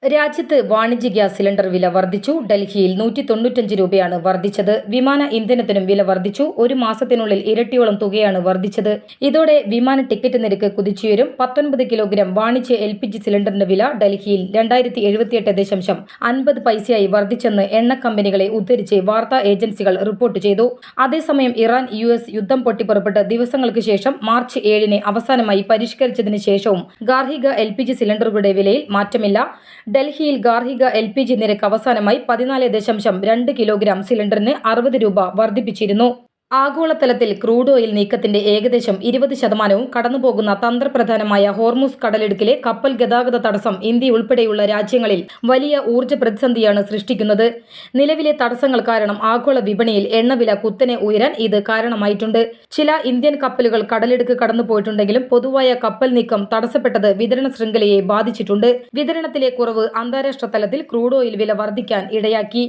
രാജ്യത്ത് വാണിജ്യ gas cylinder വില വർദ്ധിച്ചു. ഡൽഹിയിൽ 195 രൂപയാണ് വർദ്ധിച്ചത്. വിമാന ഇന്ധനത്തിനും വില വർദ്ധിച്ചു. ഒരു മാസത്തിനുള്ളിൽ ഇരട്ടിയോളം തുകയാണ് വർദ്ധിച്ചത്. ഇതോടെ വിമാന ടിക്കറ്റ് നിരക്ക് കുതിച്ചുയരും. 19 കിലോഗ്രാം വാണിജ്യ LPG സിലിണ്ടറിന്റെ വില ഡൽഹിയിൽ 2078.50 പൈസയായി വർദ്ധിച്ചെന്ന് എണ്ണ കമ്പനികളെ ഉദ്ധരിച്ച് വാർത്താ ഏജൻസികൾ റിപ്പോർട്ട് ചെയ്തു. അതേസമയം ഇറാൻ US യുദ്ധം പൊട്ടിപ്പുറപ്പെട്ട് ദിവസങ്ങൾക്ക് ശേഷം മാർച്ച് 7-ന് അവസാനമായി പരിഷ്കരിച്ചതിന് ശേഷവും ഗാർഹിക LPG സിലിണ്ടറുകളുടെ വിലയിൽ മാറ്റമില്ല. ഡൽഹിയിൽ ഗാർഹിക LPG നിരക്ക് അവസാനമായി 14.2 കിലോഗ്രാം സിലിണ്ടറിന് 60 രൂപ വർദ്ധിപ്പിച്ചിരുന്നു. ആഗോളതലത്തിൽ ക്രൂഡ് ഓയിൽ നീക്കത്തിന്റെ ഏകദേശം 20% കടന്നുപോകുന്ന തന്ത്രപ്രധാനമായ ഹോർമുസ് കടലിടുക്കിലെ കപ്പൽ ഗതാഗത തടസ്സം ഇന്ത്യ ഉൾപ്പെടെയുള്ള രാജ്യങ്ങളിൽ വലിയ ഊർജ്ജ പ്രതിസന്ധിയാണ് സൃഷ്ടിക്കുന്നത്. നിലവിലെ തടസ്സങ്ങൾ കാരണം ആഗോള വിപണിയിൽ എണ്ണവില കുത്തനെ ഉയരാൻ ഇത് കാരണമായിട്ടുണ്ട്. ചില ഇന്ത്യൻ കപ്പലുകൾ കടലിടുക്ക് കടന്നുപോയിട്ടുണ്ടെങ്കിലും പൊതുവായ കപ്പൽ നീക്കം തടസ്സപ്പെട്ടത് വിതരണ ശൃംഖലയെ ബാധിച്ചിട്ടുണ്ട്. വിതരണത്തിലെ കുറവ് അന്താരാഷ്ട്ര തലത്തിൽ ക്രൂഡ് ഓയിൽ വില വർദ്ധിക്കാൻ ഇടയാക്കി.